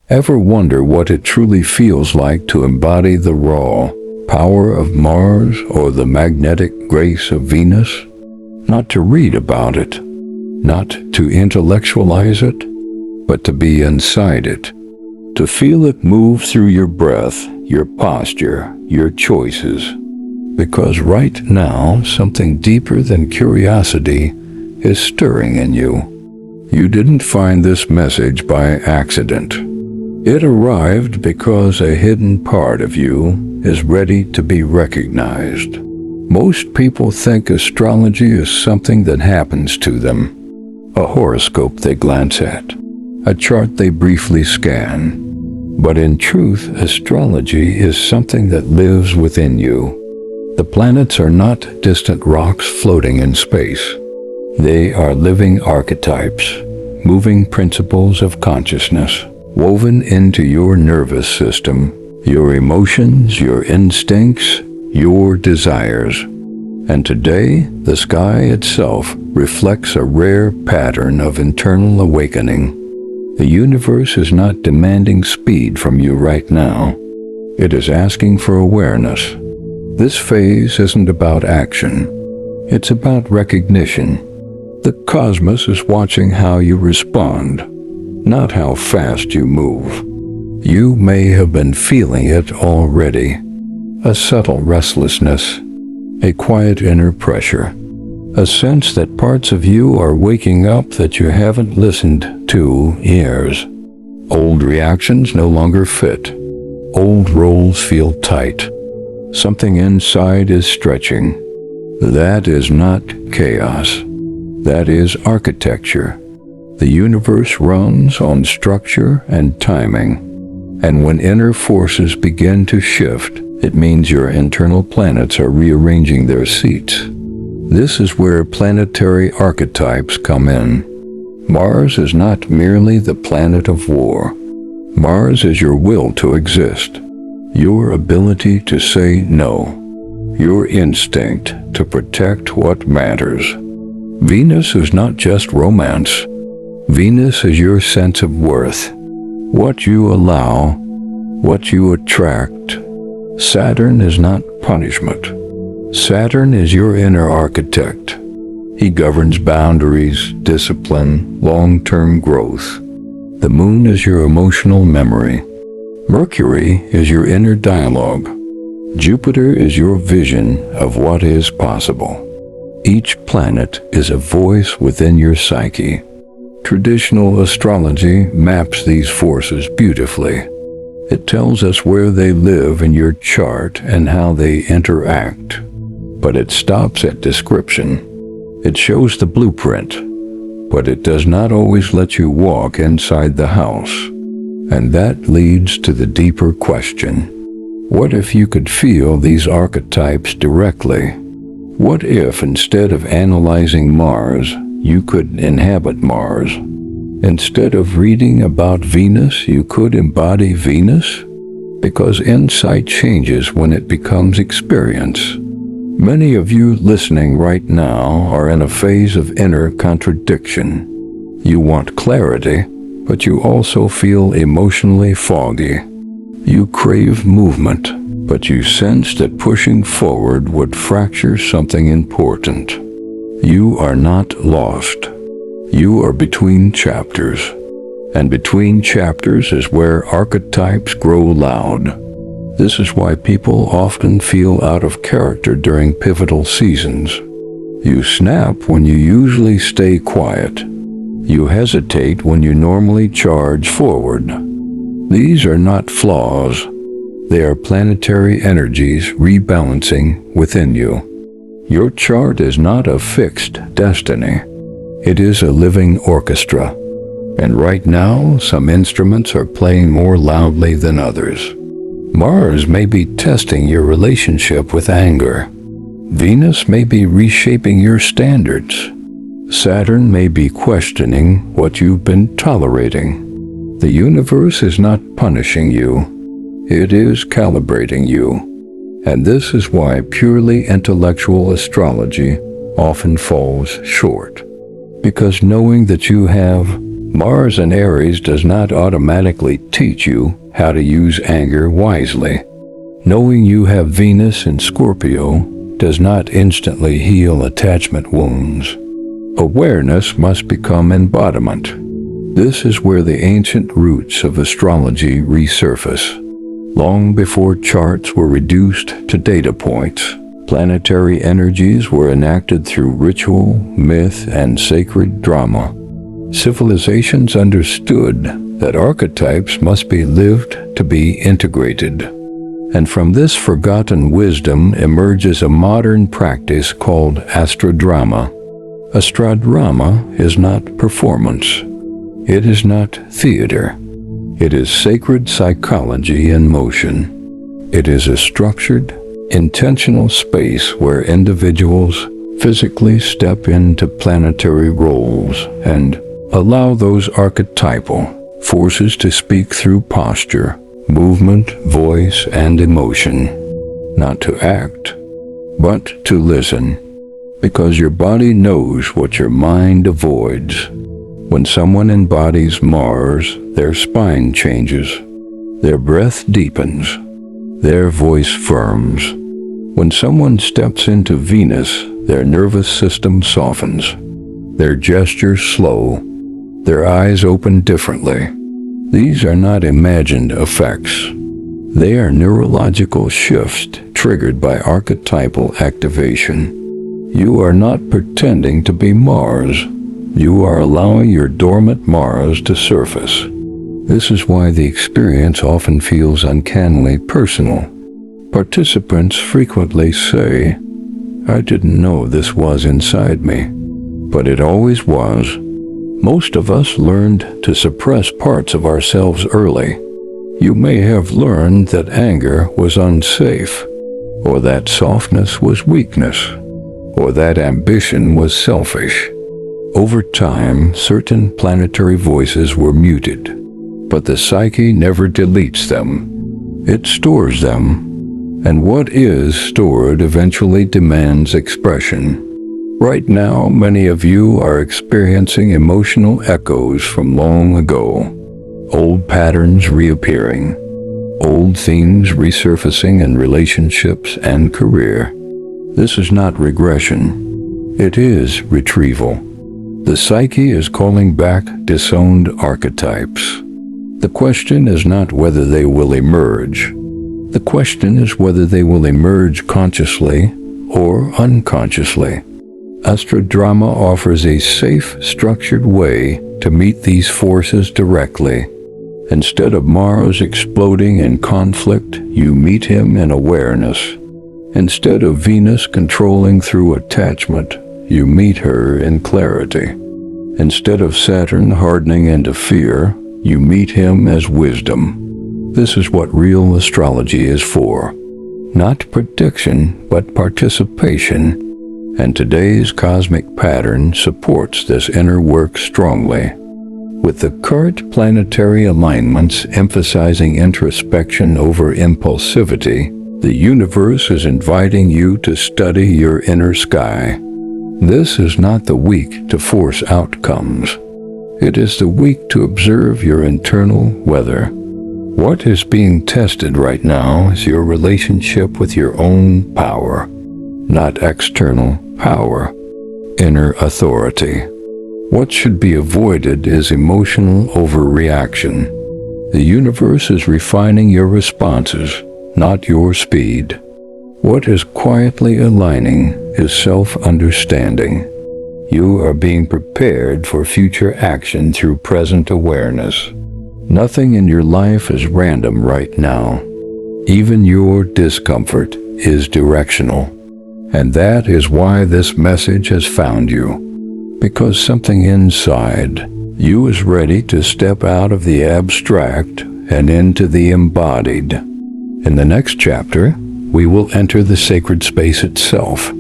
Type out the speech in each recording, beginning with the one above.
Ever wonder what it truly feels like to embody the raw power of Mars or the magnetic grace of Venus? Not to read about it, not to intellectualize it, but to be inside it, to feel it move through your breath, your posture, your choices. Because right now, something deeper than curiosity is stirring in you. You didn't find this message by accident. It arrived because a hidden part of you is ready to be recognized. Most people think astrology is something that happens to them, a horoscope they glance at, a chart they briefly scan. But in truth, astrology is something that lives within you. The planets are not distant rocks floating in space. They are living archetypes, moving principles of consciousness, woven into your nervous system, your emotions, your instincts, your desires. And today, the sky itself reflects a rare pattern of internal awakening. The universe is not demanding speed from you right now. It is asking for awareness. This phase isn't about action. It's about recognition. The cosmos is watching how you respond, not how fast you move. You may have been feeling it already. A subtle restlessness, a quiet inner pressure, a sense that parts of you are waking up that you haven't listened to years. Old reactions no longer fit. Old roles feel tight. Something inside is stretching. That is not chaos. That is architecture. The universe runs on structure and timing. And when inner forces begin to shift, it means your internal planets are rearranging their seats. This is where planetary archetypes come in. Mars is not merely the planet of war. Mars is your will to exist, your ability to say no, your instinct to protect what matters. Venus is not just romance. Venus is your sense of worth, what you allow, what you attract. Saturn is not punishment. Saturn is your inner architect. He governs boundaries, discipline, long-term growth. The moon is your emotional memory. Mercury is your inner dialogue. Jupiter is your vision of what is possible. Each planet is a voice within your psyche. Traditional astrology maps these forces beautifully. It tells us where they live in your chart and how they interact. But it stops at description. It shows the blueprint, but it does not always let you walk inside the house. And that leads to the deeper question. What if you could feel these archetypes directly? What if instead of analyzing Mars, you could inhabit Mars? Instead of reading about Venus, you could embody Venus? Because insight changes when it becomes experience. Many of you listening right now are in a phase of inner contradiction. You want clarity, but you also feel emotionally foggy. You crave movement, but you sense that pushing forward would fracture something important. You are not lost. You are between chapters. And between chapters is where archetypes grow loud. This is why people often feel out of character during pivotal seasons. You snap when you usually stay quiet. You hesitate when you normally charge forward. These are not flaws. They are planetary energies rebalancing within you. Your chart is not a fixed destiny. It is a living orchestra. And right now, some instruments are playing more loudly than others. Mars may be testing your relationship with anger. Venus may be reshaping your standards. Saturn may be questioning what you've been tolerating. The universe is not punishing you. It is calibrating you. And this is why purely intellectual astrology often falls short. Because knowing that you have Mars in Aries does not automatically teach you how to use anger wisely. Knowing you have Venus in Scorpio does not instantly heal attachment wounds. Awareness must become embodiment. This is where the ancient roots of astrology resurface. Long before charts were reduced to data points, planetary energies were enacted through ritual, myth, and sacred drama. Civilizations understood that archetypes must be lived to be integrated. And from this forgotten wisdom emerges a modern practice called Astro-Drama. Astro-Drama is not performance. It is not theater. It is sacred psychology in motion. It is a structured, intentional space where individuals physically step into planetary roles and allow those archetypal forces to speak through posture, movement, voice, and emotion. Not to act, but to listen, because your body knows what your mind avoids. When someone embodies Mars, their spine changes, their breath deepens, their voice firms. When someone steps into Venus, their nervous system softens, their gestures slow, their eyes open differently. These are not imagined effects. They are neurological shifts triggered by archetypal activation. You are not pretending to be Mars. You are allowing your dormant Mars to surface. This is why the experience often feels uncannily personal. Participants frequently say, "I didn't know this was inside me," but it always was. Most of us learned to suppress parts of ourselves early. You may have learned that anger was unsafe, or that softness was weakness, or that ambition was selfish. Over time, certain planetary voices were muted, but the psyche never deletes them. It stores them, and what is stored eventually demands expression. Right now, many of you are experiencing emotional echoes from long ago. Old patterns reappearing, old themes resurfacing in relationships and career. This is not regression. It is retrieval. The psyche is calling back disowned archetypes. The question is not whether they will emerge. The question is whether they will emerge consciously or unconsciously. Astro-Drama offers a safe, structured way to meet these forces directly. Instead of Mars exploding in conflict, you meet him in awareness. Instead of Venus controlling through attachment, you meet her in clarity. Instead of Saturn hardening into fear, you meet him as wisdom. This is what real astrology is for. Not prediction, but participation. And today's cosmic pattern supports this inner work strongly. With the current planetary alignments emphasizing introspection over impulsivity, the universe is inviting you to study your inner sky. This is not the week to force outcomes. It is the week to observe your internal weather. What is being tested right now is your relationship with your own power, not external power, inner authority. What should be avoided is emotional overreaction. The universe is refining your responses, not your speed. What is quietly aligning is self-understanding. You are being prepared for future action through present awareness. Nothing in your life is random right now. Even your discomfort is directional. And that is why this message has found you. Because something inside you is ready to step out of the abstract and into the embodied. In the next chapter, we will enter the sacred space itself.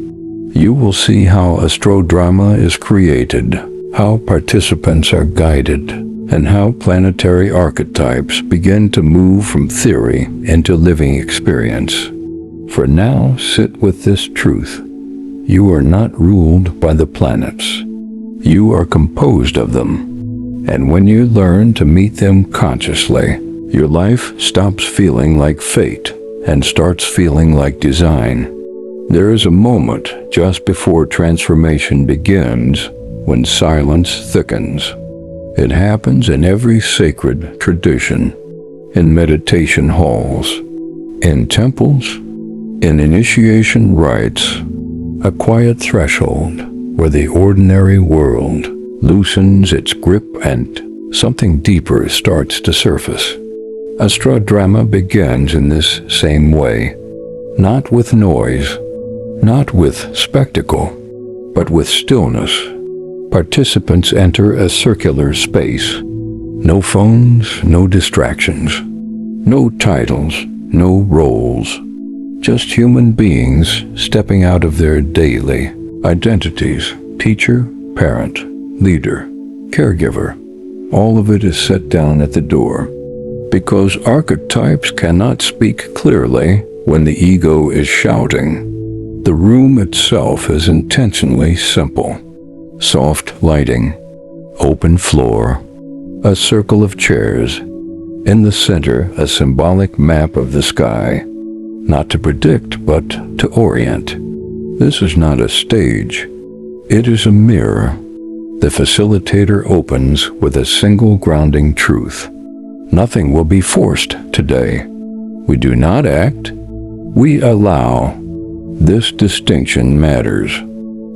You will see how Astro-Drama is created, how participants are guided, and how planetary archetypes begin to move from theory into living experience. For now, sit with this truth. You are not ruled by the planets. You are composed of them. And when you learn to meet them consciously, your life stops feeling like fate and starts feeling like design. There is a moment just before transformation begins when silence thickens. It happens in every sacred tradition, in meditation halls, in temples, in initiation rites, a quiet threshold where the ordinary world loosens its grip and something deeper starts to surface. Astro-Drama begins in this same way, not with noise, not with spectacle, but with stillness. Participants enter a circular space. No phones, no distractions, no titles, no roles. Just human beings stepping out of their daily identities. Teacher, parent, leader, caregiver. All of it is set down at the door. Because archetypes cannot speak clearly when the ego is shouting. The room itself is intentionally simple. Soft lighting, open floor, a circle of chairs. In the center, a symbolic map of the sky. Not to predict, but to orient. This is not a stage. It is a mirror. The facilitator opens with a single grounding truth. Nothing will be forced today. We do not act. We allow. This distinction matters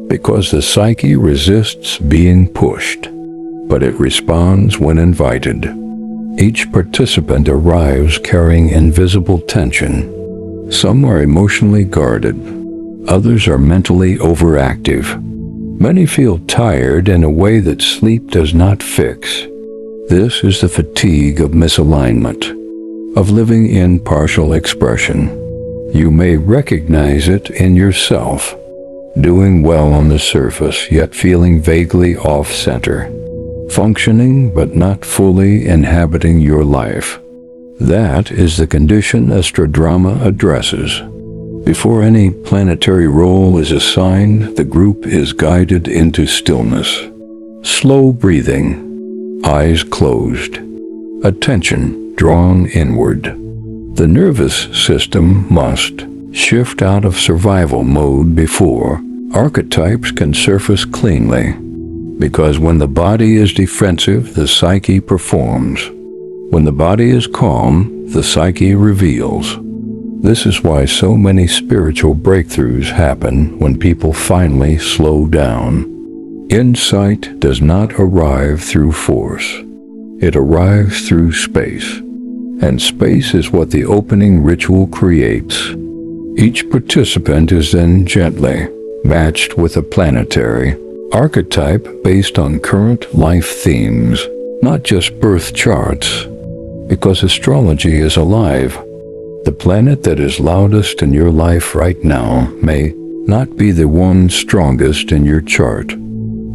because the psyche resists being pushed, but it responds when invited. Each participant arrives carrying invisible tension. Some are emotionally guarded. Others are mentally overactive. Many feel tired in a way that sleep does not fix. This is the fatigue of misalignment, of living in partial expression. You may recognize it in yourself, doing well on the surface, yet feeling vaguely off-center, functioning but not fully inhabiting your life. That is the condition Astro-Drama addresses. Before any planetary role is assigned, the group is guided into stillness. Slow breathing. Eyes closed, attention drawn inward. The nervous system must shift out of survival mode before archetypes can surface cleanly. Because when the body is defensive, the psyche performs. When the body is calm, the psyche reveals. This is why so many spiritual breakthroughs happen when people finally slow down. Insight does not arrive through force. It arrives through space. And space is what the opening ritual creates. Each participant is then gently matched with a planetary archetype based on current life themes, not just birth charts. Because astrology is alive. The planet that is loudest in your life right now may not be the one strongest in your chart.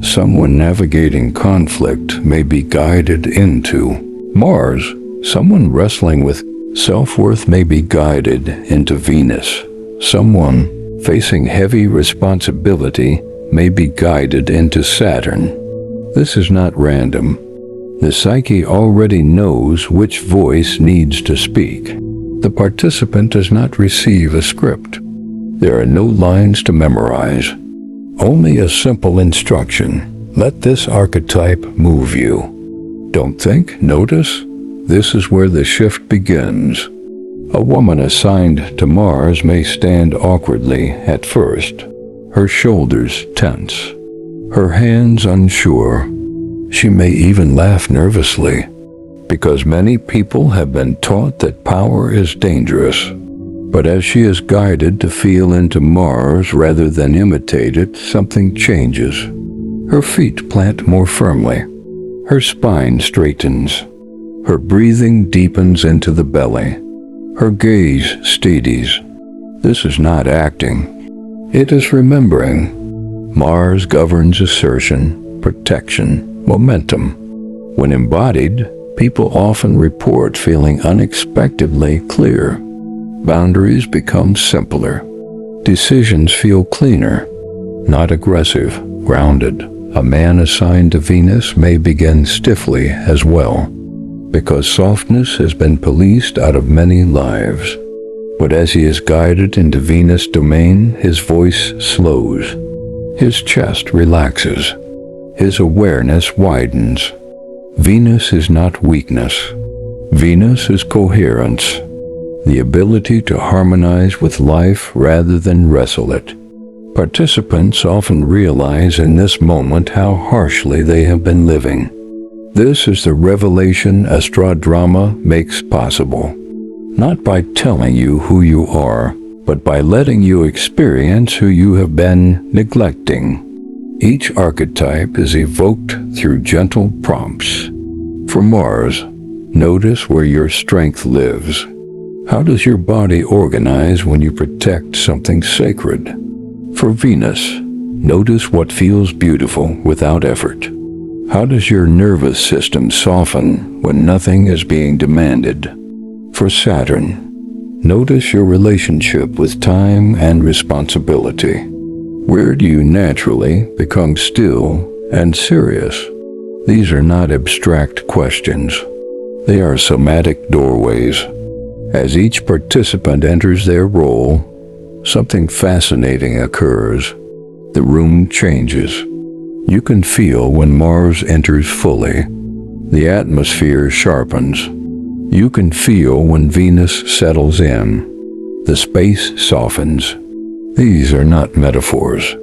Someone navigating conflict may be guided into Mars. Someone wrestling with self-worth may be guided into Venus. Someone facing heavy responsibility may be guided into Saturn. This is not random. The psyche already knows which voice needs to speak. The participant does not receive a script. There are no lines to memorize. Only a simple instruction. Let this archetype move you. Don't think, notice. This is where the shift begins. A woman assigned to Mars may stand awkwardly at first, her shoulders tense, her hands unsure. She may even laugh nervously, because many people have been taught that power is dangerous. But as she is guided to feel into Mars rather than imitate it, something changes. Her feet plant more firmly. Her spine straightens. Her breathing deepens into the belly. Her gaze steadies. This is not acting. It is remembering. Mars governs assertion, protection, momentum. When embodied, people often report feeling unexpectedly clear. Boundaries become simpler. Decisions feel cleaner, not aggressive, grounded. A man assigned to Venus may begin stiffly as well, because softness has been policed out of many lives. But as he is guided into Venus domain, his voice slows, his chest relaxes, his awareness widens. Venus is not weakness. Venus is coherence, the ability to harmonize with life rather than wrestle it. Participants often realize in this moment how harshly they have been living. This is the revelation Astro-Drama makes possible, not by telling you who you are, but by letting you experience who you have been neglecting. Each archetype is evoked through gentle prompts. For Mars, notice where your strength lives. How does your body organize when you protect something sacred? For Venus, notice what feels beautiful without effort. How does your nervous system soften when nothing is being demanded? For Saturn, notice your relationship with time and responsibility. Where do you naturally become still and serious? These are not abstract questions. They are somatic doorways. As each participant enters their role, something fascinating occurs. The room changes. You can feel when Mars enters fully. The atmosphere sharpens. You can feel when Venus settles in. The space softens. These are not metaphors.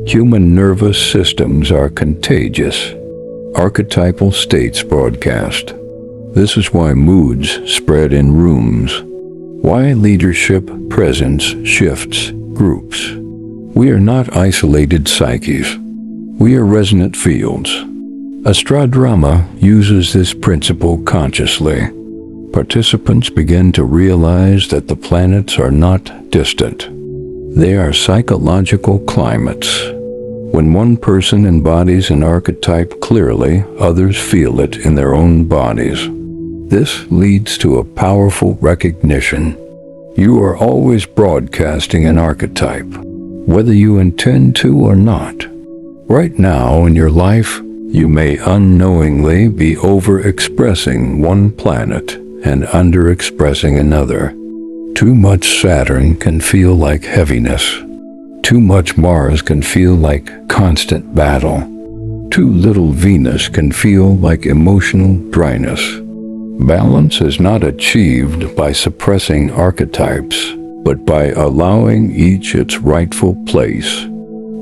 Human nervous systems are contagious. Archetypal states broadcast. This is why moods spread in rooms. Why leadership presence shifts groups. We are not isolated psyches. We are resonant fields. Astro-Drama uses this principle consciously. Participants begin to realize that the planets are not distant. They are psychological climates. When one person embodies an archetype clearly, others feel it in their own bodies. This leads to a powerful recognition. You are always broadcasting an archetype, whether you intend to or not. Right now in your life, you may unknowingly be overexpressing one planet and underexpressing another. Too much Saturn can feel like heaviness. Too much Mars can feel like constant battle. Too little Venus can feel like emotional dryness. Balance is not achieved by suppressing archetypes, but by allowing each its rightful place.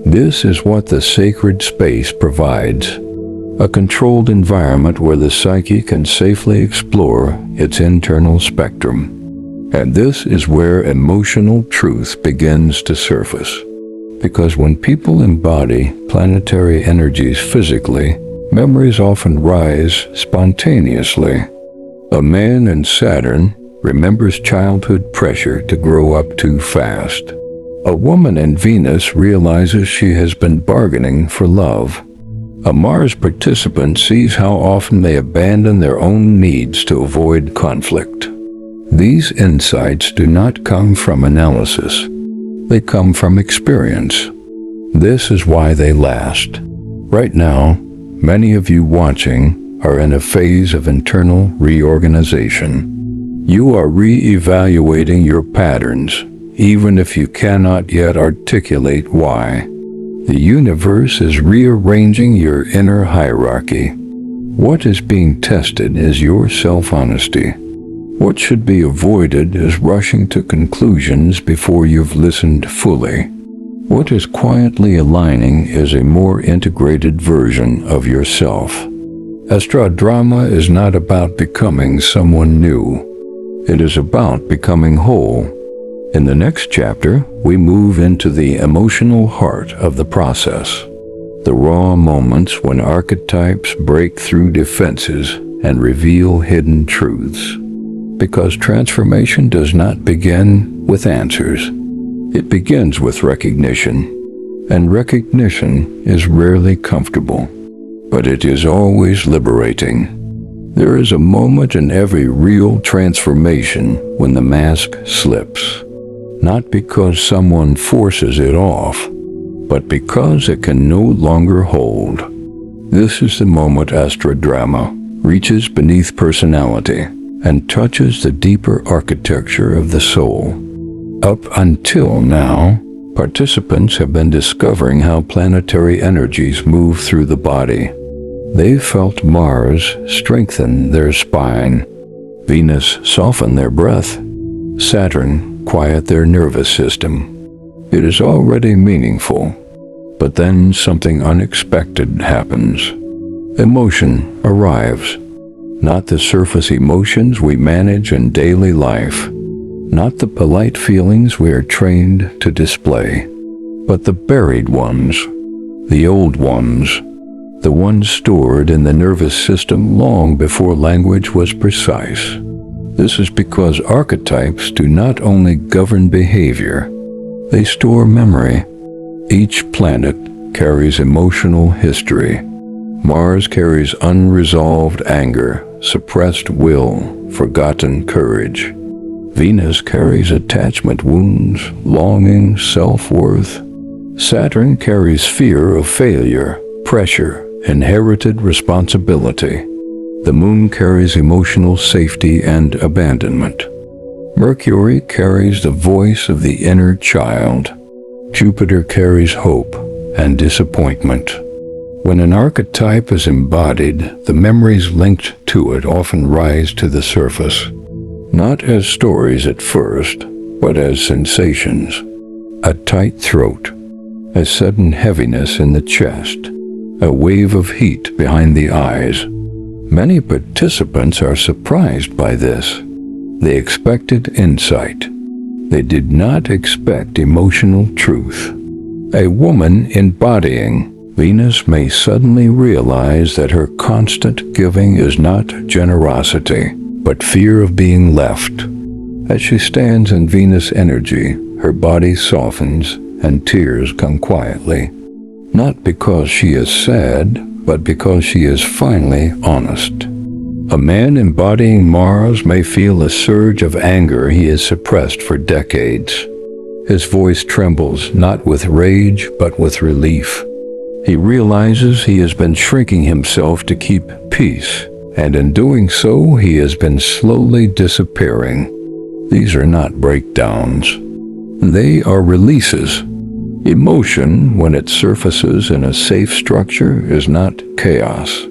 This is what the sacred space provides, a controlled environment where the psyche can safely explore its internal spectrum. And this is where emotional truth begins to surface. Because when people embody planetary energies physically, memories often rise spontaneously. A man in Saturn remembers childhood pressure to grow up too fast. A woman in Venus realizes she has been bargaining for love. A Mars participant sees how often they abandon their own needs to avoid conflict. These insights do not come from analysis. They come from experience. This is why they last. Right now, many of you watching are in a phase of internal reorganization. You are re-evaluating your patterns, even if you cannot yet articulate why. The universe is rearranging your inner hierarchy. What is being tested is your self-honesty. What should be avoided is rushing to conclusions before you've listened fully. What is quietly aligning is a more integrated version of yourself. Astro-Drama is not about becoming someone new. It is about becoming whole. In the next chapter, we move into the emotional heart of the process, the raw moments when archetypes break through defenses and reveal hidden truths. Because transformation does not begin with answers. It begins with recognition, and recognition is rarely comfortable. But it is always liberating. There is a moment in every real transformation when the mask slips, not because someone forces it off, but because it can no longer hold. This is the moment Astro-Drama reaches beneath personality and touches the deeper architecture of the soul. Up until now, participants have been discovering how planetary energies move through the body. They felt Mars strengthen their spine, Venus soften their breath, Saturn quiet their nervous system. It is already meaningful, but then something unexpected happens. Emotion arrives. Not the surface emotions we manage in daily life, not the polite feelings we are trained to display, but the buried ones, the old ones, the ones stored in the nervous system long before language was precise. This is because archetypes do not only govern behavior, they store memory. Each planet carries emotional history. Mars carries unresolved anger, suppressed will, forgotten courage. Venus carries attachment wounds, longing, self-worth. Saturn carries fear of failure, pressure, inherited responsibility. The Moon carries emotional safety and abandonment. Mercury carries the voice of the inner child. Jupiter carries hope and disappointment. When an archetype is embodied, the memories linked to it often rise to the surface, not as stories at first, but as sensations. A tight throat, a sudden heaviness in the chest, a wave of heat behind the eyes. Many participants are surprised by this. They expected insight. They did not expect emotional truth. A woman embodying Venus may suddenly realize that her constant giving is not generosity, but fear of being left. As she stands in Venus energy, her body softens and tears come quietly. Not because she is sad, but because she is finally honest. A man embodying Mars may feel a surge of anger he has suppressed for decades. His voice trembles not with rage, but with relief. He realizes he has been shrinking himself to keep peace, and in doing so, he has been slowly disappearing. These are not breakdowns. They are releases. Emotion, when it surfaces in a safe structure, is not chaos.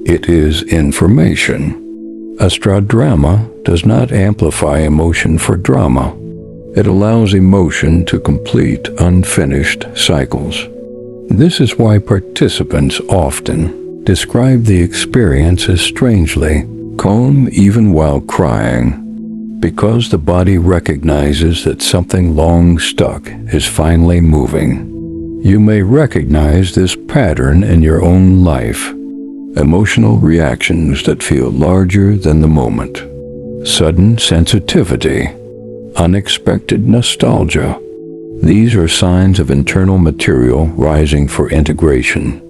It is information. Astro-Drama does not amplify emotion for drama. It allows emotion to complete unfinished cycles. This is why participants often describe the experience as strangely calm even while crying, because the body recognizes that something long stuck is finally moving. You may recognize this pattern in your own life. Emotional reactions that feel larger than the moment. Sudden sensitivity. Unexpected nostalgia. These are signs of internal material rising for integration.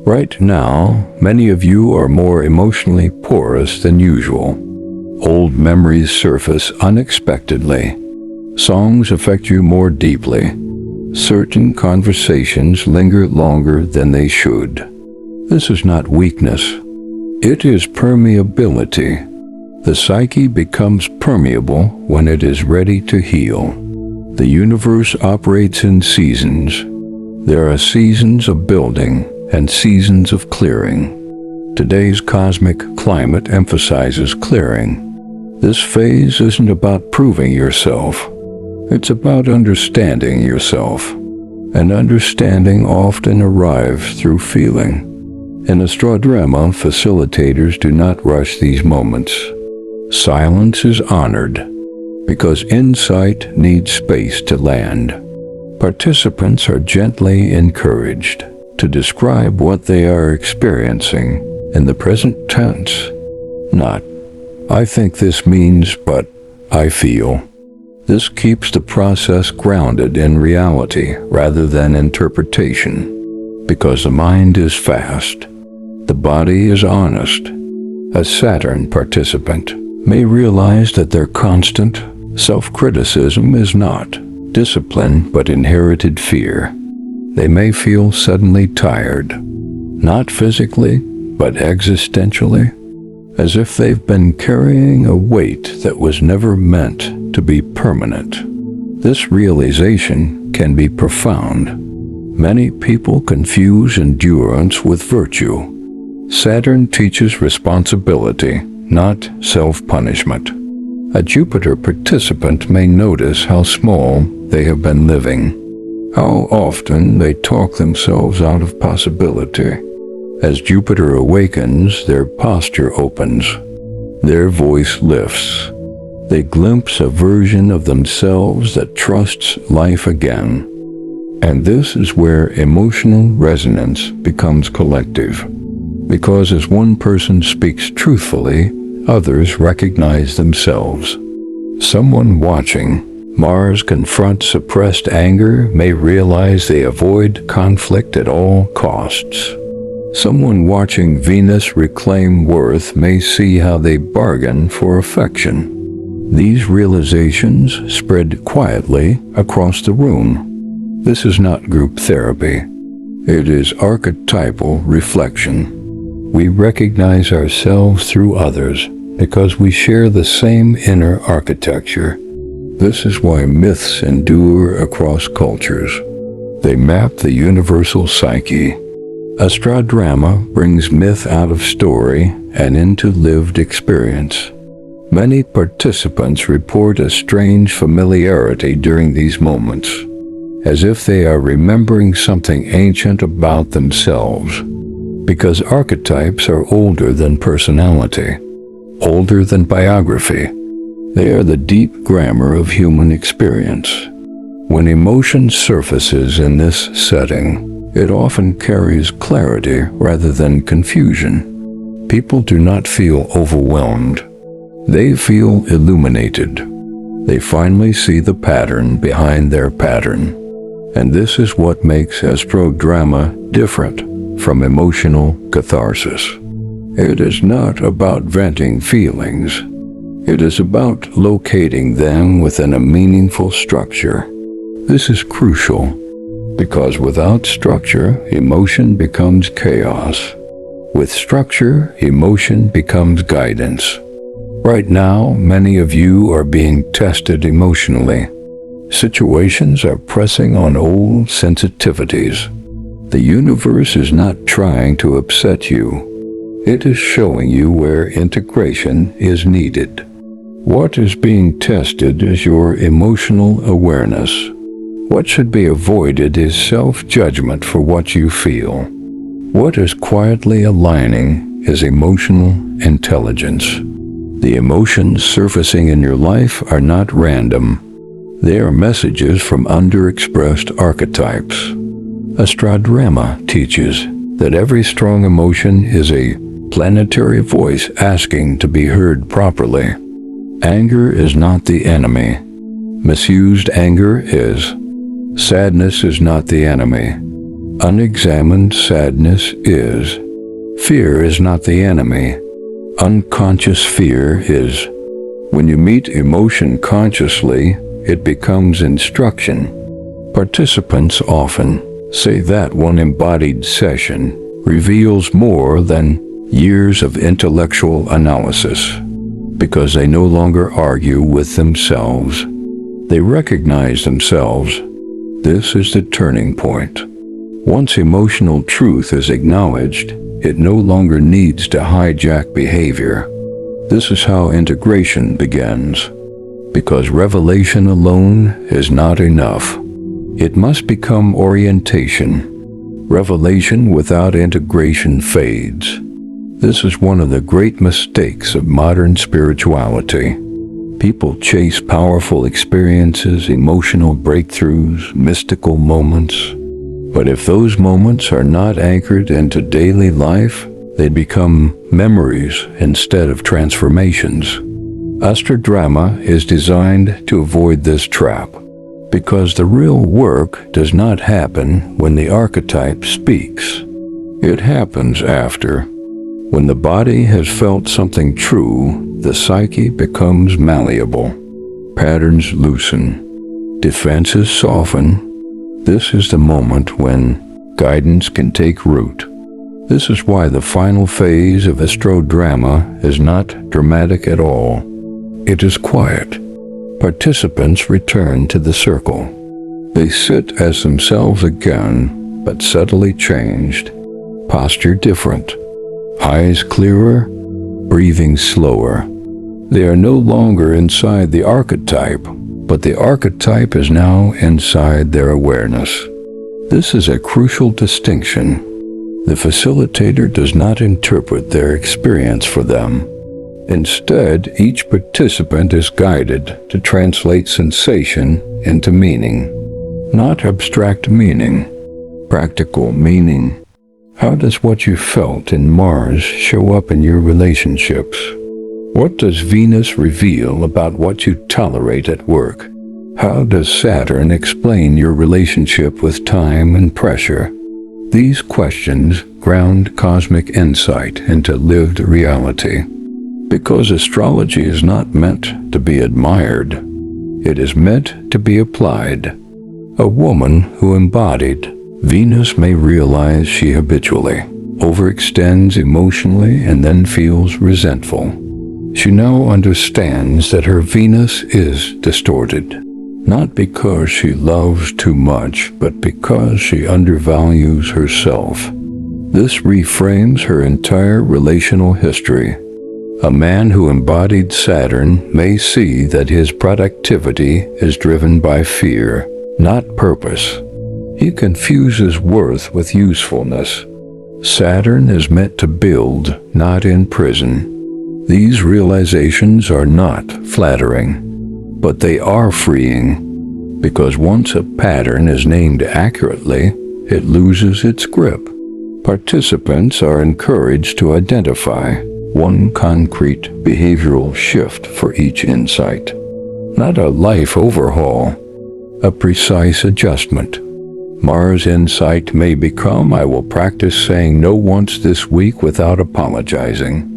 Right now, many of you are more emotionally porous than usual. Old memories surface unexpectedly. Songs affect you more deeply. Certain conversations linger longer than they should. This is not weakness. It is permeability. The psyche becomes permeable when it is ready to heal. The universe operates in seasons. There are seasons of building and seasons of clearing. Today's cosmic climate emphasizes clearing. This phase isn't about proving yourself. It's about understanding yourself. And understanding often arrives through feeling. In Astro-Drama, facilitators do not rush these moments. Silence is honored, because insight needs space to land. Participants are gently encouraged to describe what they are experiencing in the present tense, not "I think this means," but "I feel." This keeps the process grounded in reality rather than interpretation, because the mind is fast, the body is honest. A Saturn participant may realize that their constant self-criticism is not discipline but inherited fear. They may feel suddenly tired. not physically, but existentially, as if they've been carrying a weight that was never meant to be permanent. This realization can be profound. Many people confuse endurance with virtue. Saturn teaches responsibility, not self-punishment. A Jupiter participant may notice how small they have been living, how often they talk themselves out of possibility. As Jupiter awakens, their posture opens, their voice lifts. They glimpse a version of themselves that trusts life again. And this is where emotional resonance becomes collective. Because as one person speaks truthfully, others recognize themselves. Someone watching Mars confront suppressed anger may realize they avoid conflict at all costs. Someone watching Venus reclaim worth may see how they bargain for affection. These realizations spread quietly across the room. This is not group therapy. It is archetypal reflection. We recognize ourselves through others because we share the same inner architecture. This is why myths endure across cultures. They map the universal psyche. Astro-Drama brings myth out of story and into lived experience. Many participants report a strange familiarity during these moments, as if they are remembering something ancient about themselves. Because archetypes are older than personality, older than biography. They are the deep grammar of human experience. When emotion surfaces in this setting, it often carries clarity rather than confusion. People do not feel overwhelmed. They feel illuminated. They finally see the pattern behind their pattern. And this is what makes Astro-Drama different from emotional catharsis. It is not about venting feelings. It is about locating them within a meaningful structure. This is crucial, because without structure, emotion becomes chaos. With structure, emotion becomes guidance. Right now, many of you are being tested emotionally. Situations are pressing on old sensitivities. The universe is not trying to upset you. It is showing you where integration is needed. What is being tested is your emotional awareness. What should be avoided is self-judgment for what you feel. What is quietly aligning is emotional intelligence. The emotions surfacing in your life are not random. They are messages from underexpressed archetypes. Astro-Drama teaches that every strong emotion is a planetary voice asking to be heard properly. Anger is not the enemy. Misused anger is. Sadness is not the enemy. Unexamined sadness is. Fear is not the enemy. Unconscious fear is. When you meet emotion consciously, it becomes instruction. Participants often say that one embodied session reveals more than years of intellectual analysis, because they no longer argue with themselves. They recognize themselves. This is the turning point. Once emotional truth is acknowledged, it no longer needs to hijack behavior. This is how integration begins. Because revelation alone is not enough. It must become orientation. Revelation without integration fades. This is one of the great mistakes of modern spirituality. People chase powerful experiences, emotional breakthroughs, mystical moments. But if those moments are not anchored into daily life, they become memories instead of transformations. Astro-Drama is designed to avoid this trap, because the real work does not happen when the archetype speaks. It happens after. When the body has felt something true, the psyche becomes malleable. Patterns loosen. Defenses soften. This is the moment when guidance can take root. This is why the final phase of Astro-Drama is not dramatic at all. It is quiet. Participants return to the circle. They sit as themselves again, but subtly changed. Posture different. Eyes clearer, breathing slower. They are no longer inside the archetype, but the archetype is now inside their awareness. This is a crucial distinction. The facilitator does not interpret their experience for them. Instead, each participant is guided to translate sensation into meaning. Not abstract meaning, practical meaning. How does what you felt in Mars show up in your relationships? What does Venus reveal about what you tolerate at work? How does Saturn explain your relationship with time and pressure? These questions ground cosmic insight into lived reality. Because astrology is not meant to be admired, it is meant to be applied. A woman who embodied Venus may realize she habitually overextends emotionally and then feels resentful. She now understands that her Venus is distorted, not because she loves too much, but because she undervalues herself. This reframes her entire relational history. A man who embodied Saturn may see that his productivity is driven by fear, not purpose. He confuses worth with usefulness. Saturn is meant to build, not imprison. These realizations are not flattering, but they are freeing, because once a pattern is named accurately, it loses its grip. Participants are encouraged to identify one concrete behavioral shift for each insight. Not a life overhaul, a precise adjustment. Mars insight may become, I will practice saying no once this week without apologizing.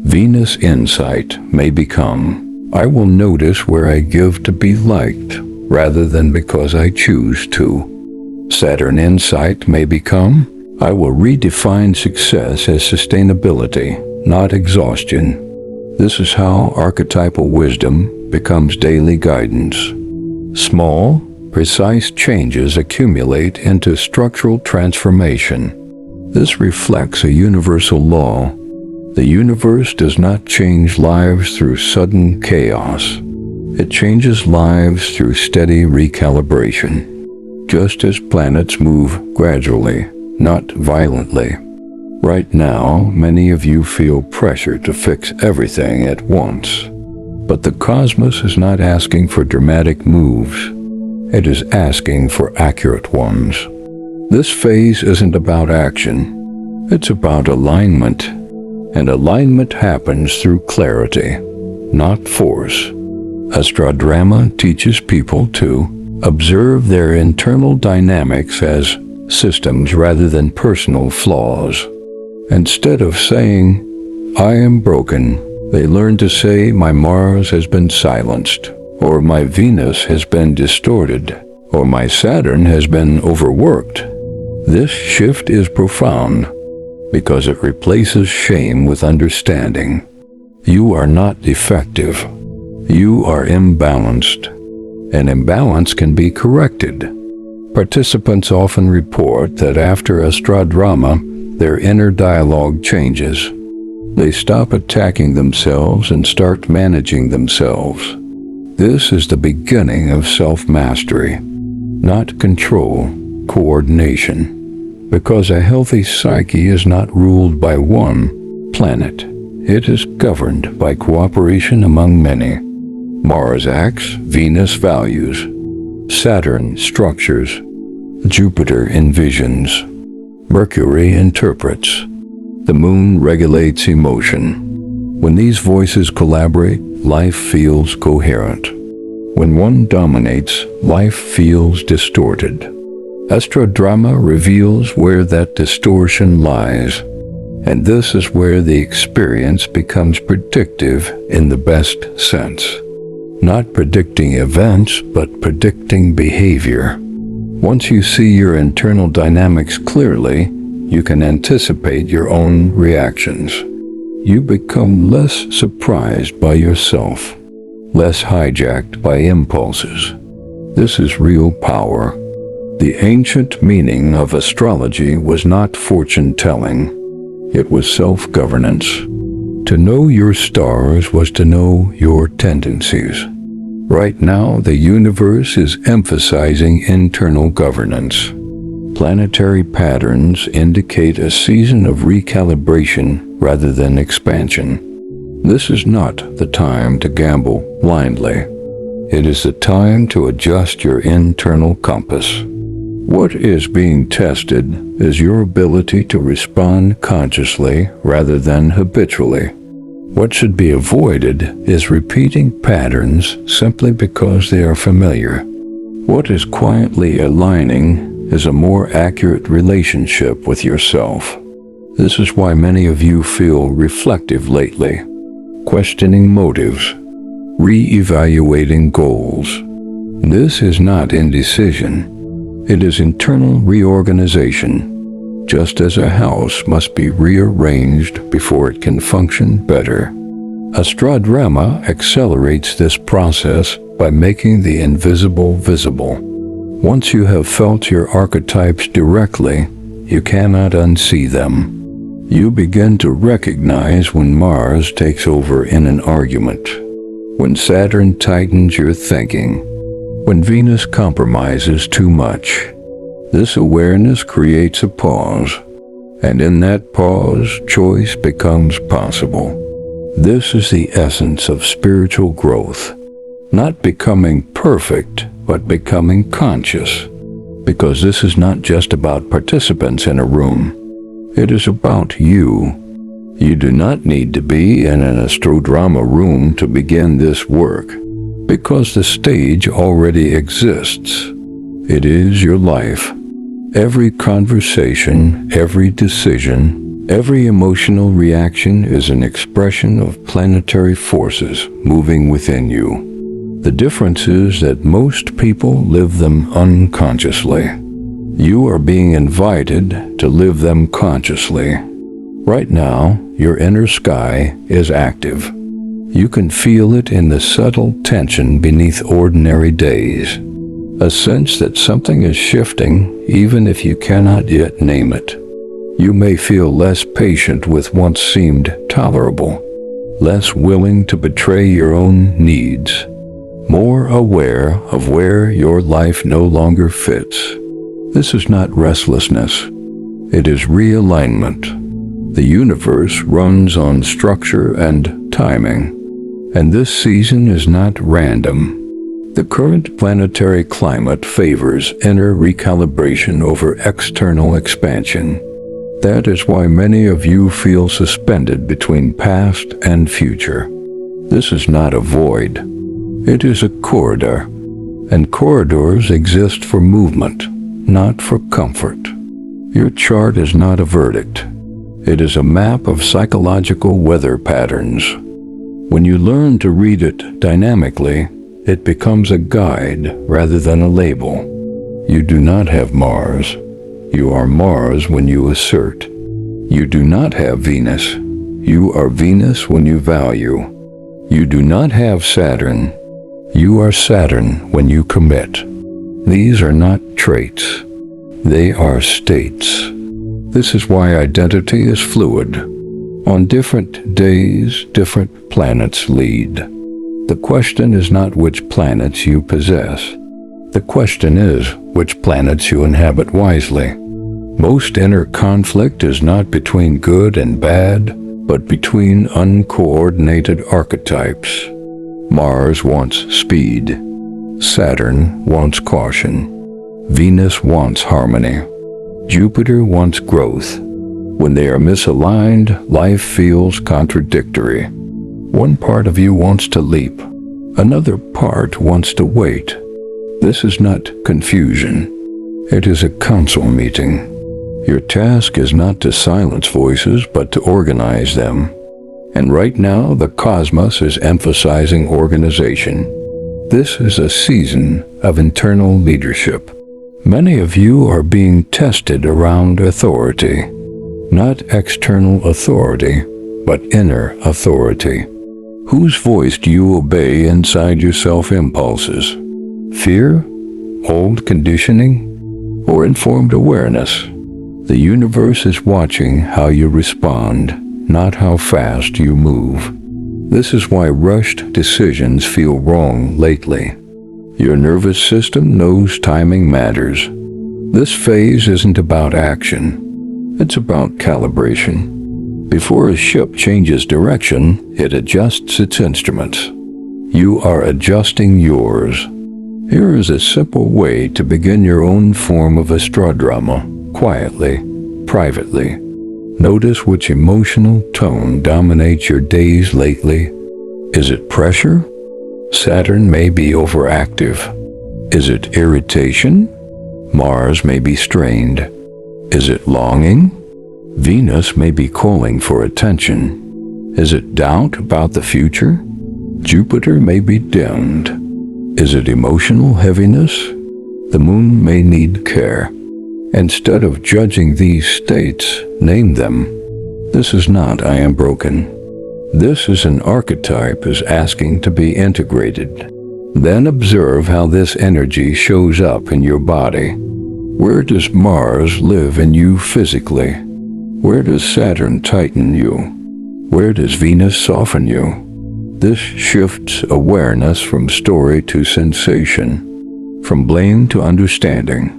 Venus insight may become, I will notice where I give to be liked, rather than because I choose to. Saturn insight may become, I will redefine success as sustainability, not exhaustion. This is how archetypal wisdom becomes daily guidance. Small, precise changes accumulate into structural transformation. This reflects a universal law. The universe does not change lives through sudden chaos. It changes lives through steady recalibration, just as planets move gradually, not violently. Right now, many of you feel pressure to fix everything at once. But the cosmos is not asking for dramatic moves. It is asking for accurate ones. This phase isn't about action. It's about alignment. And alignment happens through clarity, not force. Astro-Drama teaches people to observe their internal dynamics as systems rather than personal flaws. Instead of saying, I am broken, they learn to say, my Mars has been silenced, or my Venus has been distorted, or my Saturn has been overworked. This shift is profound, because it replaces shame with understanding. You are not defective. You are imbalanced. An imbalance can be corrected. Participants often report that after Astro-Drama, their inner dialogue changes. They stop attacking themselves and start managing themselves. This is the beginning of self-mastery, not control, coordination. Because a healthy psyche is not ruled by one planet. It is governed by cooperation among many. Mars acts, Venus values. Saturn structures. Jupiter envisions. Mercury interprets. The moon regulates emotion. When these voices collaborate, life feels coherent. When one dominates, life feels distorted. Astro-Drama reveals where that distortion lies, and this is where the experience becomes predictive in the best sense. Not predicting events, but predicting behavior. Once you see your internal dynamics clearly, you can anticipate your own reactions. You become less surprised by yourself, less hijacked by impulses. This is real power. The ancient meaning of astrology was not fortune-telling. It was self-governance. To know your stars was to know your tendencies. Right now, the universe is emphasizing internal governance. Planetary patterns indicate a season of recalibration rather than expansion. This is not the time to gamble blindly. It is the time to adjust your internal compass. What is being tested is your ability to respond consciously rather than habitually. What should be avoided is repeating patterns simply because they are familiar. What is quietly aligning is a more accurate relationship with yourself. This is why many of you feel reflective lately, questioning motives, re-evaluating goals. This is not indecision. It is internal reorganization. Just as a house must be rearranged before it can function better. Astro-Drama accelerates this process by making the invisible visible. Once you have felt your archetypes directly, you cannot unsee them. You begin to recognize when Mars takes over in an argument, when Saturn tightens your thinking, when Venus compromises too much. This awareness creates a pause, and in that pause, choice becomes possible. This is the essence of spiritual growth, not becoming perfect, but becoming conscious, because this is not just about participants in a room. It is about you. You do not need to be in an Astro-Drama room to begin this work, because the stage already exists. It is your life. Every conversation, every decision, every emotional reaction is an expression of planetary forces moving within you. The difference is that most people live them unconsciously. You are being invited to live them consciously. Right now, your inner sky is active. You can feel it in the subtle tension beneath ordinary days. A sense that something is shifting even if you cannot yet name it. You may feel less patient with what seemed tolerable, less willing to betray your own needs, more aware of where your life no longer fits. This is not restlessness. It is realignment. The universe runs on structure and timing, and this season is not random. The current planetary climate favors inner recalibration over external expansion. That is why many of you feel suspended between past and future. This is not a void. It is a corridor, and corridors exist for movement, not for comfort. Your chart is not a verdict. It is a map of psychological weather patterns. When you learn to read it dynamically, it becomes a guide rather than a label. You do not have Mars. You are Mars when you assert. You do not have Venus. You are Venus when you value. You do not have Saturn. You are Saturn when you commit. These are not traits. They are states. This is why identity is fluid. On different days, different planets lead. The question is not which planets you possess. The question is which planets you inhabit wisely. Most inner conflict is not between good and bad, but between uncoordinated archetypes. Mars wants speed. Saturn wants caution. Venus wants harmony. Jupiter wants growth. When they are misaligned, life feels contradictory. One part of you wants to leap. Another part wants to wait. This is not confusion. It is a council meeting. Your task is not to silence voices, but to organize them. And right now, the cosmos is emphasizing organization. This is a season of internal leadership. Many of you are being tested around authority. Not external authority, but inner authority. Whose voice do you obey inside your self-impulses? Fear, old conditioning, or informed awareness? The universe is watching how you respond, not how fast you move. This is why rushed decisions feel wrong lately. Your nervous system knows timing matters. This phase isn't about action. It's about calibration. Before a ship changes direction, it adjusts its instruments. You are adjusting yours. Here is a simple way to begin your own form of Astro-Drama, quietly, privately. Notice which emotional tone dominates your days lately. Is it pressure? Saturn may be overactive. Is it irritation? Mars may be strained. Is it longing? Venus may be calling for attention. Is it doubt about the future? Jupiter may be dimmed. Is it emotional heaviness? The moon may need care. Instead of judging these states, name them. This is not I am broken. This is an archetype is asking to be integrated. Then observe how this energy shows up in your body. Where does Mars live in you physically? Where does Saturn tighten you? Where does Venus soften you? This shifts awareness from story to sensation, from blame to understanding.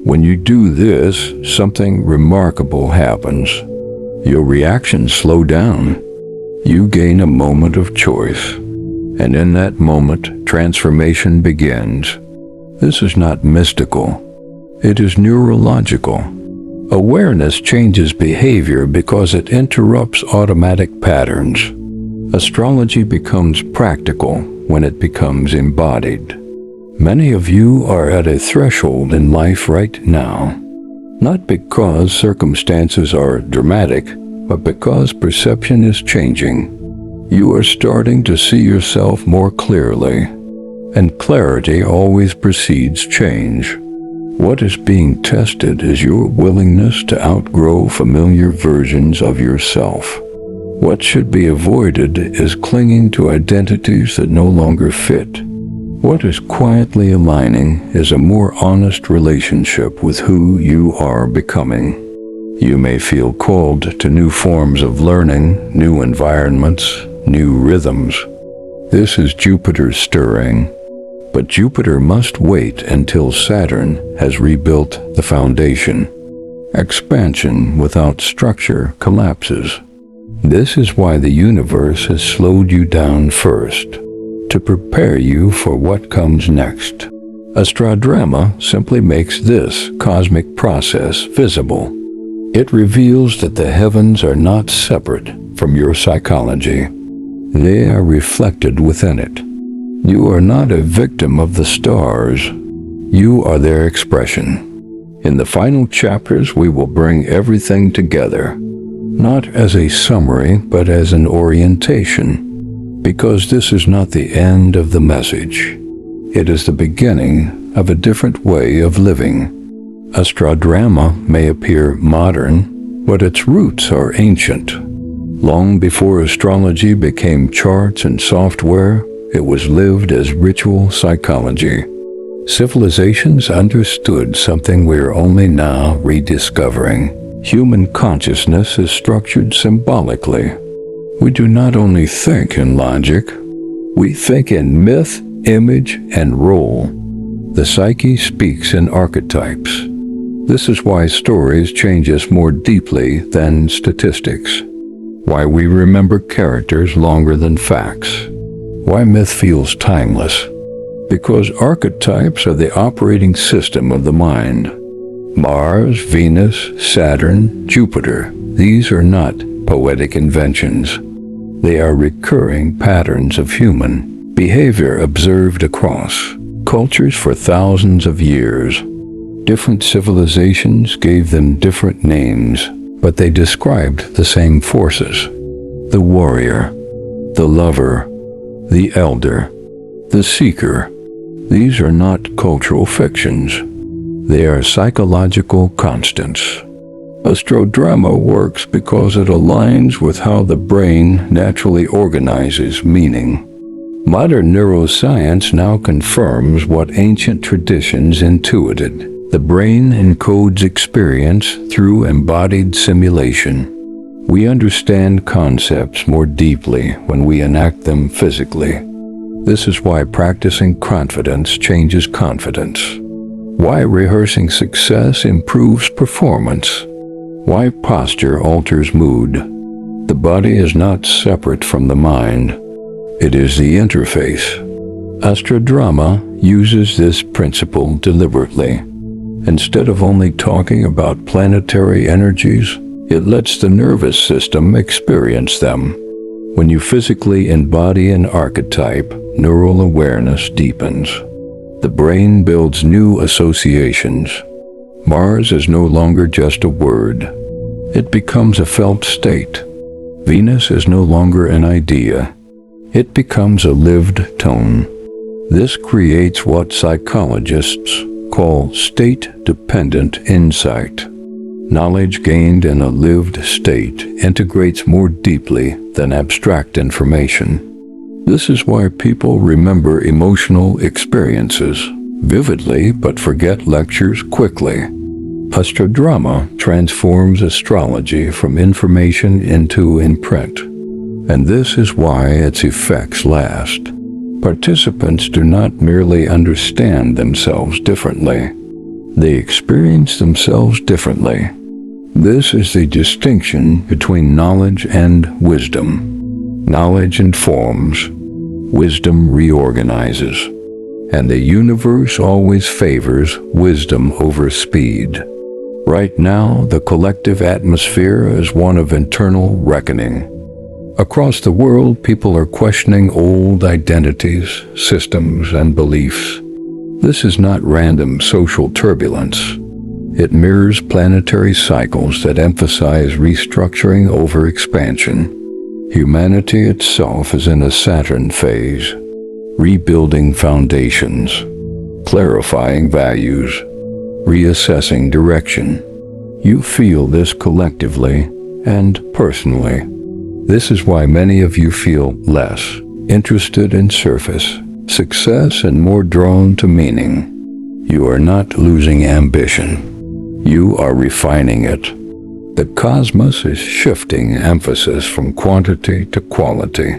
When you do this, something remarkable happens. Your reactions slow down. You gain a moment of choice. And in that moment, transformation begins. This is not mystical. It is neurological. Awareness changes behavior because it interrupts automatic patterns. Astrology becomes practical when it becomes embodied. Many of you are at a threshold in life right now, not because circumstances are dramatic, but because perception is changing. You are starting to see yourself more clearly, and clarity always precedes change. What is being tested is your willingness to outgrow familiar versions of yourself. What should be avoided is clinging to identities that no longer fit. What is quietly aligning is a more honest relationship with who you are becoming. You may feel called to new forms of learning, new environments, new rhythms. This is Jupiter stirring. But Jupiter must wait until Saturn has rebuilt the foundation. Expansion without structure collapses. This is why the universe has slowed you down first, to prepare you for what comes next. Astrodrama simply makes this cosmic process visible. It reveals that the heavens are not separate from your psychology. They are reflected within it. You are not a victim of the stars. You are their expression. In the final chapters, we will bring everything together, not as a summary, but as an orientation, because this is not the end of the message. It is the beginning of a different way of living. Astro-Drama may appear modern, but its roots are ancient. Long before astrology became charts and software, it was lived as ritual psychology. Civilizations understood something we are only now rediscovering. Human consciousness is structured symbolically. We do not only think in logic, we think in myth, image, and role. The psyche speaks in archetypes. This is why stories change us more deeply than statistics. Why we remember characters longer than facts. Why myth feels timeless? Because archetypes are the operating system of the mind. Mars, Venus, Saturn, Jupiter, these are not poetic inventions. They are recurring patterns of human behavior observed across cultures for thousands of years. Different civilizations gave them different names, but they described the same forces. The warrior, the lover, the elder, the seeker. These are not cultural fictions. They are psychological constants. Astro-Drama works because it aligns with how the brain naturally organizes meaning. Modern neuroscience now confirms what ancient traditions intuited. The brain encodes experience through embodied simulation. We understand concepts more deeply when we enact them physically. This is why practicing confidence changes confidence. Why rehearsing success improves performance. Why posture alters mood. The body is not separate from the mind. It is the interface. Astro-Drama uses this principle deliberately. Instead of only talking about planetary energies, it lets the nervous system experience them. When you physically embody an archetype, neural awareness deepens. The brain builds new associations. Mars is no longer just a word. It becomes a felt state. Venus is no longer an idea. It becomes a lived tone. This creates what psychologists call state-dependent insight. Knowledge gained in a lived state integrates more deeply than abstract information. This is why people remember emotional experiences vividly but forget lectures quickly. Astro-Drama transforms astrology from information into imprint, and this is why its effects last. Participants do not merely understand themselves differently, they experience themselves differently. This is the distinction between knowledge and wisdom. Knowledge informs, wisdom reorganizes, and the universe always favors wisdom over speed. Right now, the collective atmosphere is one of internal reckoning. Across the world, people are questioning old identities, systems, and beliefs. This is not random social turbulence. It mirrors planetary cycles that emphasize restructuring over expansion. Humanity itself is in a Saturn phase, rebuilding foundations, clarifying values, reassessing direction. You feel this collectively and personally. This is why many of you feel less interested in surface success and more drawn to meaning. You are not losing ambition. You are refining it. The cosmos is shifting emphasis from quantity to quality,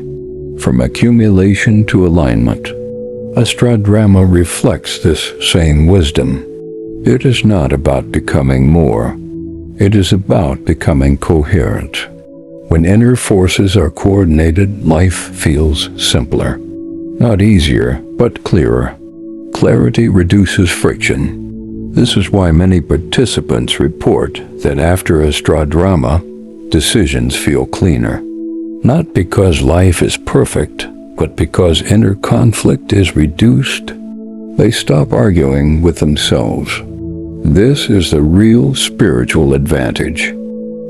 from accumulation to alignment. Astro-Drama reflects this same wisdom. It is not about becoming more. It is about becoming coherent. When inner forces are coordinated, life feels simpler. Not easier, but clearer. Clarity reduces friction. This is why many participants report that after Astro-Drama, decisions feel cleaner. Not because life is perfect, but because inner conflict is reduced. They stop arguing with themselves. This is the real spiritual advantage.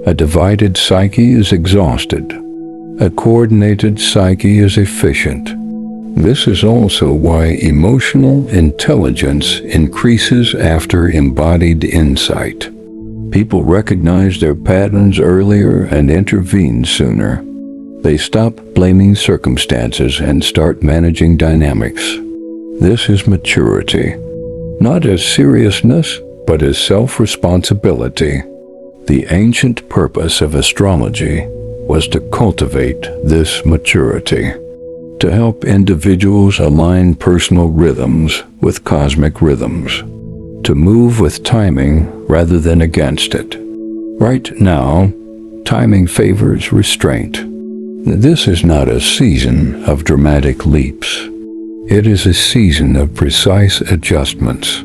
A divided psyche is exhausted. A coordinated psyche is efficient. This is also why emotional intelligence increases after embodied insight. People recognize their patterns earlier and intervene sooner. They stop blaming circumstances and start managing dynamics. This is maturity, not as seriousness, but as self-responsibility. The ancient purpose of astrology was to cultivate this maturity, to help individuals align personal rhythms with cosmic rhythms, to move with timing rather than against it. Right now, timing favors restraint. This is not a season of dramatic leaps. It is a season of precise adjustments.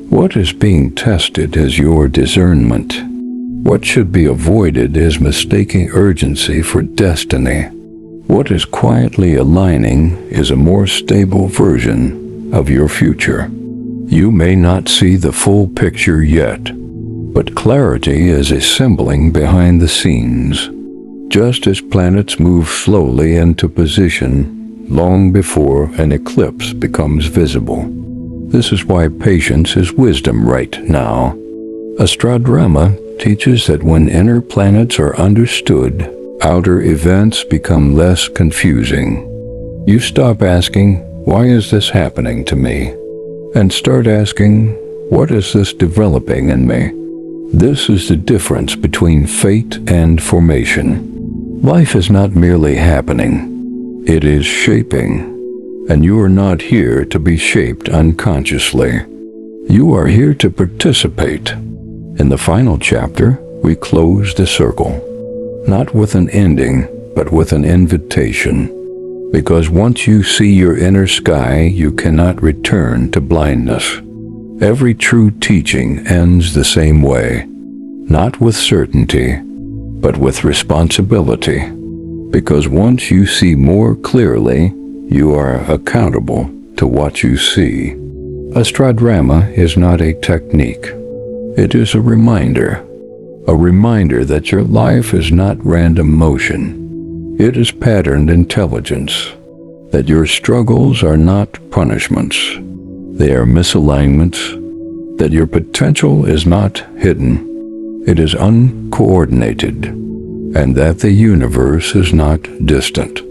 What is being tested is your discernment. What should be avoided is mistaking urgency for destiny. What is quietly aligning is a more stable version of your future. You may not see the full picture yet, but clarity is assembling behind the scenes, just as planets move slowly into position long before an eclipse becomes visible. This is why patience is wisdom right now. Astro-Drama teaches that when inner planets are understood, outer events become less confusing. You stop asking, "Why is this happening to me?" and start asking, "What is this developing in me?" This is the difference between fate and formation. Life is not merely happening, it is shaping. And you are not here to be shaped unconsciously. You are here to participate. In the final chapter, we close the circle, not with an ending, but with an invitation. Because once you see your inner sky, you cannot return to blindness. Every true teaching ends the same way, not with certainty, but with responsibility. Because once you see more clearly, you are accountable to what you see. Astro-Drama is not a technique. It is a reminder that your life is not random motion. It is patterned intelligence, that your struggles are not punishments. They are misalignments, that your potential is not hidden. It is uncoordinated, and that the universe is not distant.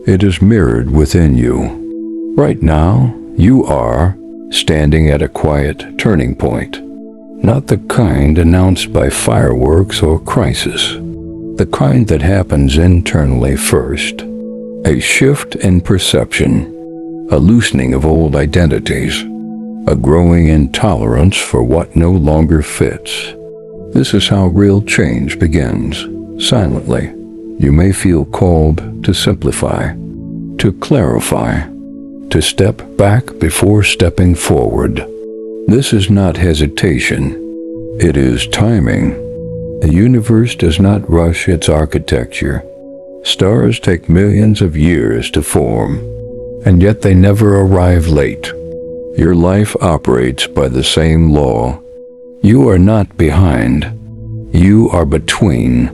It is mirrored within you. Right now, you are standing at a quiet turning point, not the kind announced by fireworks or crisis, the kind that happens internally first. A shift in perception, a loosening of old identities, a growing intolerance for what no longer fits. This is how real change begins, silently. You may feel called to simplify, to clarify, to step back before stepping forward. This is not hesitation, it is timing. The universe does not rush its architecture. Stars take millions of years to form, and yet they never arrive late. Your life operates by the same law. You are not behind. You are between.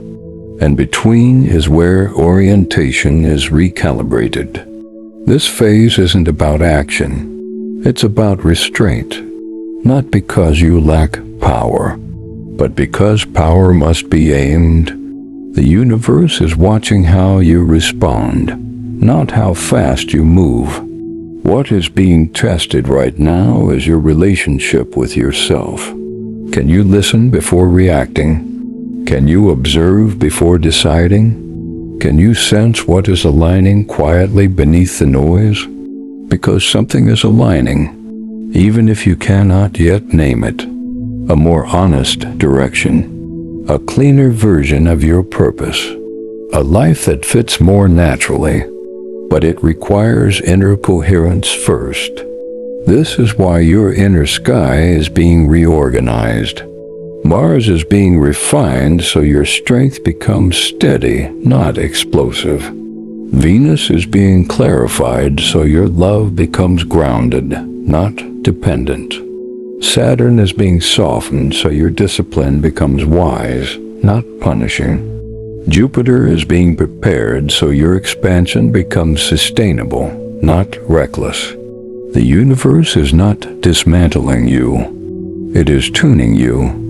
And between is where orientation is recalibrated. This phase isn't about action. It's about restraint. Not because you lack power, but because power must be aimed. The universe is watching how you respond, not how fast you move. What is being tested right now is your relationship with yourself. Can you listen before reacting? Can you observe before deciding? Can you sense what is aligning quietly beneath the noise? Because something is aligning, even if you cannot yet name it. A more honest direction, a cleaner version of your purpose, a life that fits more naturally, but it requires inner coherence first. This is why your inner sky is being reorganized. Mars is being refined so your strength becomes steady, not explosive. Venus is being clarified so your love becomes grounded, not dependent. Saturn is being softened so your discipline becomes wise, not punishing. Jupiter is being prepared so your expansion becomes sustainable, not reckless. The universe is not dismantling you. It is tuning you,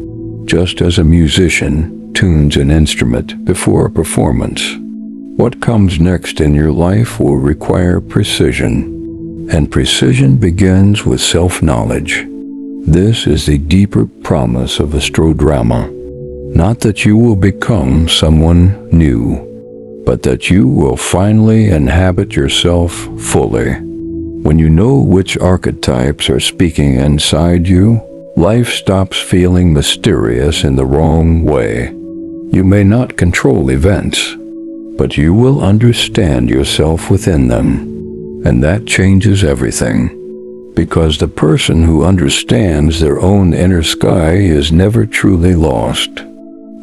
just as a musician tunes an instrument before a performance. What comes next in your life will require precision, and precision begins with self-knowledge. This is the deeper promise of Astro-Drama. Not that you will become someone new, but that you will finally inhabit yourself fully. When you know which archetypes are speaking inside you, life stops feeling mysterious in the wrong way. You may not control events, but you will understand yourself within them, and that changes everything. Because the person who understands their own inner sky is never truly lost.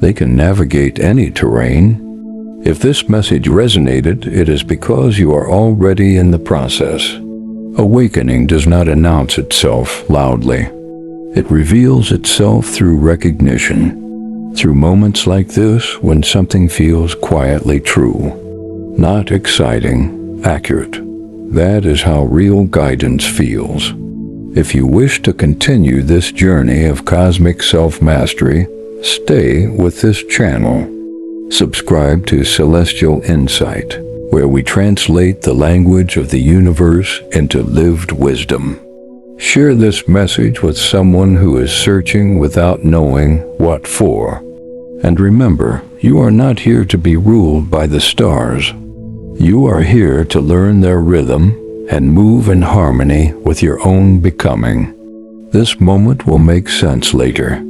They can navigate any terrain. If this message resonated, it is because you are already in the process. Awakening does not announce itself loudly. It reveals itself through recognition, through moments like this when something feels quietly true, not exciting, accurate. That is how real guidance feels. If you wish to continue this journey of cosmic self-mastery, stay with this channel. Subscribe to Celestial Insight, where we translate the language of the universe into lived wisdom. Share this message with someone who is searching without knowing what for. And remember, you are not here to be ruled by the stars. You are here to learn their rhythm and move in harmony with your own becoming. This moment will make sense later,